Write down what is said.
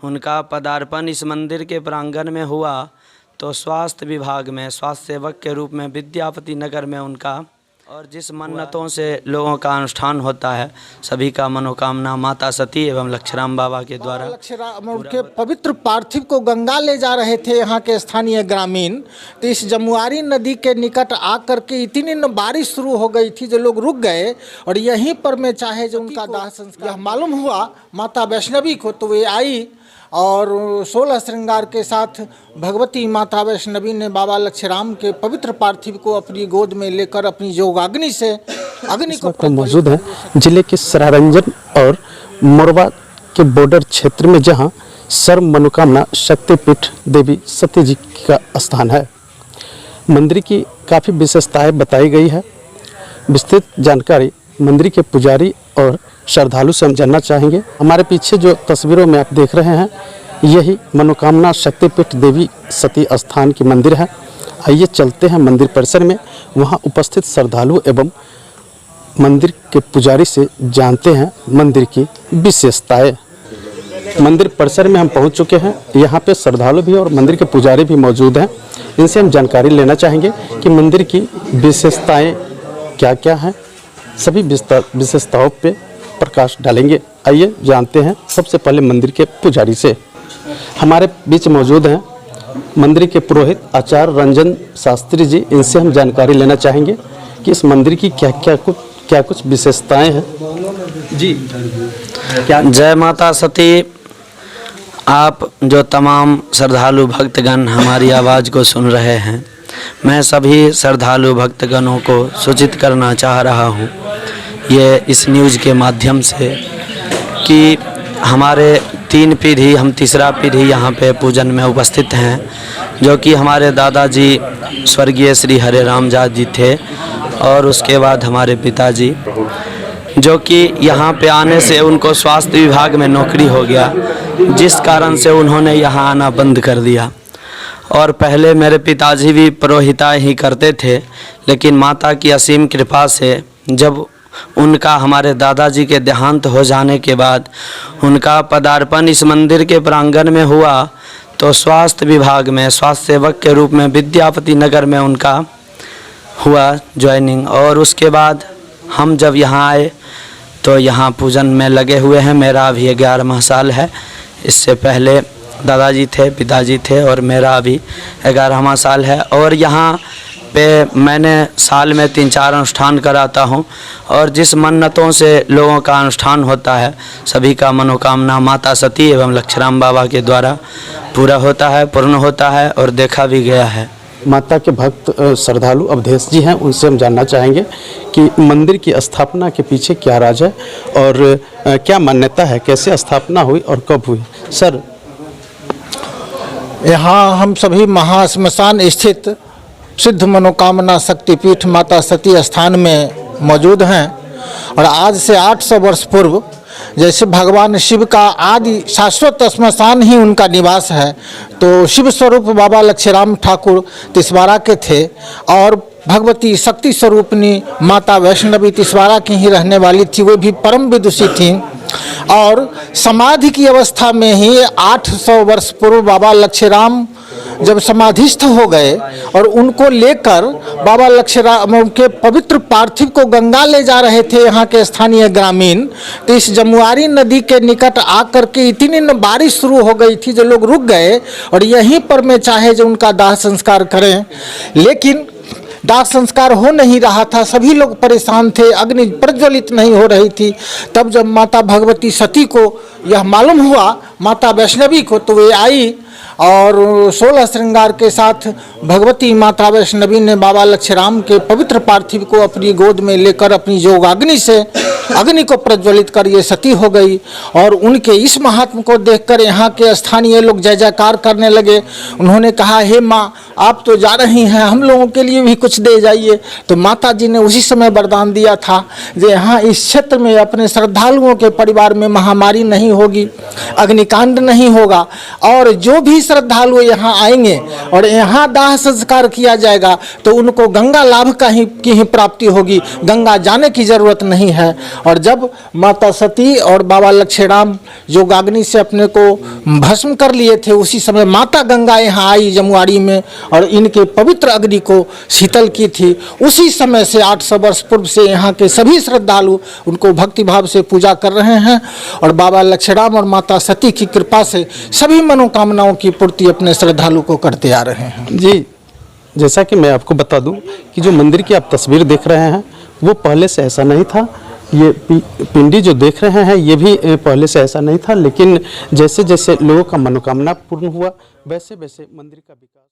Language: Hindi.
उनका पदार्पण इस मंदिर के प्रांगण में हुआ तो स्वास्थ्य विभाग में स्वास्थ्य सेवक के रूप में विद्यापति नगर में उनका और जिस मन्नतों से लोगों का अनुष्ठान होता है सभी का मनोकामना माता सती एवं लक्षराम बाबा के द्वारा लक्षराम के पवित्र पार्थिव को गंगा ले जा रहे थे यहाँ के स्थानीय ग्रामीण। तो इस जमुआरी नदी के निकट आकर के इतनी बारिश शुरू हो गई थी जो लोग रुक गए और यहीं पर मैं चाहे जो उनका दाह संस्कार मालूम हुआ माता वैष्णवी को, तो वे आई और 16 श्रृंगार के साथ भगवती माता वैष्णवी ने बाबा लक्षराम के पवित्र पार्थिव को अपनी गोद में लेकर अपनी योगाग्नि से अग्नि को मौजूद है जिले के सरारंजन और मोरबा के बॉर्डर क्षेत्र में, जहां सर्व मनोकामना शक्तिपीठ देवी सती जी का स्थान है। मंदिर की काफ़ी विशेषताएं बताई गई है। विस्तृत जानकारी मंदिर के पुजारी और श्रद्धालु से हम जानना चाहेंगे। हमारे पीछे जो तस्वीरों में आप देख रहे हैं यही मनोकामना शक्तिपीठ देवी सती स्थान की मंदिर है। आइए चलते हैं मंदिर परिसर में, वहां उपस्थित श्रद्धालु एवं मंदिर के पुजारी से जानते हैं मंदिर की विशेषताएं। मंदिर परिसर में हम पहुंच चुके हैं। यहाँ पे श्रद्धालु भी और मंदिर के पुजारी भी मौजूद हैं। इनसे हम जानकारी लेना चाहेंगे कि मंदिर की विशेषताएं क्या क्या हैं। सभी विशेषताओं पे प्रकाश डालेंगे। आइए जानते हैं सबसे पहले मंदिर के पुजारी से। हमारे बीच मौजूद हैं मंदिर के पुरोहित आचार्य रंजन शास्त्री जी। इनसे हम जानकारी लेना चाहेंगे कि इस मंदिर की क्या कुछ विशेषताएं हैं। जी क्या जय माता सती। आप जो तमाम श्रद्धालु भक्तगण हमारी आवाज़ को सुन रहे हैं, मैं सभी श्रद्धालु भक्तगणों को सूचित करना चाह रहा हूँ ये इस न्यूज़ के माध्यम से कि हमारे 3 पीढ़ी, हम तीसरा पीढ़ी यहाँ पे पूजन में उपस्थित हैं, जो कि हमारे दादाजी स्वर्गीय श्री हरे राम जात जी थे और उसके बाद हमारे पिताजी, जो कि यहाँ पे आने से उनको स्वास्थ्य विभाग में नौकरी हो गया, जिस कारण से उन्होंने यहाँ आना बंद कर दिया। और पहले मेरे पिताजी भी पुरोहिता ही करते थे, लेकिन माता की असीम कृपा से जब उनका हमारे दादाजी के देहांत हो जाने के बाद उनका पदार्पण इस मंदिर के प्रांगण में हुआ तो स्वास्थ्य विभाग में स्वास्थ्य सेवक के रूप में विद्यापति नगर में उनका हुआ ज्वाइनिंग। और उसके बाद हम जब यहाँ आए तो यहाँ पूजन में लगे हुए हैं। मेरा अभी 11वां साल है। इससे पहले दादाजी थे, पिताजी थे और मेरा अभी 11वां साल है। और यहाँ पे मैंने साल में 3-4 अनुष्ठान कराता हूँ और जिस मन्नतों से लोगों का अनुष्ठान होता है सभी का मनोकामना माता सती एवं लक्षराम बाबा के द्वारा पूरा होता है, पूर्ण होता है और देखा भी गया है। माता के भक्त श्रद्धालु अवधेश जी हैं, उनसे हम जानना चाहेंगे कि मंदिर की स्थापना के पीछे क्या राज है और क्या मान्यता है, कैसे स्थापना हुई और कब हुई। सर, यहाँ हम सभी महाश्मशान स्थित सिद्ध मनोकामना शक्तिपीठ माता सती स्थान में मौजूद हैं और आज से 800 वर्ष पूर्व जैसे भगवान शिव का आदि शाश्वत श्मशान ही उनका निवास है, तो शिव स्वरूप बाबा लक्षराम ठाकुर तिसवारा के थे और भगवती शक्ति स्वरूपनी माता वैष्णवी तिसवारा की ही रहने वाली थी। वो भी परम विदुषी थी और समाधि की अवस्था में ही 800 वर्ष पूर्व बाबा लक्षराम जब समाधिस्थ हो गए और उनको लेकर बाबा लक्षराम के पवित्र पार्थिव को गंगा ले जा रहे थे यहाँ के स्थानीय ग्रामीण। तो इस जमुआरी नदी के निकट आकर के इतनी बारिश शुरू हो गई थी जो लोग रुक गए और यहीं पर मैं चाहे जो उनका दाह संस्कार करें, लेकिन दाह संस्कार हो नहीं रहा था। सभी लोग परेशान थे, अग्नि प्रज्वलित नहीं हो रही थी। तब जब माता भगवती सती को यह मालूम हुआ माता वैष्णवी को, तो वे आई और 16 श्रृंगार के साथ भगवती माता वैष्णवी ने बाबा लक्षराम के पवित्र पार्थिव को अपनी गोद में लेकर अपनी योगाग्नि से अग्नि को प्रज्वलित कर ये सती हो गई। और उनके इस महात्म को देखकर यहाँ के स्थानीय लोग जय जयकार करने लगे। उन्होंने कहा, हे माँ, आप तो जा रही हैं, हम लोगों के लिए भी कुछ दे जाइए। तो माता जी ने उसी समय वरदान दिया था कि यहाँ इस क्षेत्र में अपने श्रद्धालुओं के परिवार में महामारी नहीं होगी, अग्निकांड नहीं होगा और जो भी श्रद्धालु यहाँ आएंगे और यहाँ दाह संस्कार किया जाएगा तो उनको गंगा लाभ की ही प्राप्ति होगी, गंगा जाने की जरूरत नहीं है। और जब माता सती और बाबा लक्ष्मीराम योगाग्नि से अपने को भस्म कर लिए थे, उसी समय माता गंगा यहाँ आई जमुआड़ी में और इनके पवित्र अग्नि को शीतल की थी। उसी समय से 800 वर्ष पूर्व से यहाँ के सभी श्रद्धालु उनको भक्तिभाव से पूजा कर रहे हैं और बाबा लक्ष्मीराम और माता सती की कृपा से सभी मनोकामनाओं की पूर्ति अपने श्रद्धालु को करते आ रहे हैं। जी, जैसा कि मैं आपको बता दूं कि जो मंदिर की आप तस्वीर देख रहे हैं वो पहले से ऐसा नहीं था। ये पिंडी जो देख रहे हैं ये भी पहले से ऐसा नहीं था, लेकिन जैसे जैसे लोगों का मनोकामना पूर्ण हुआ वैसे वैसे मंदिर का विकास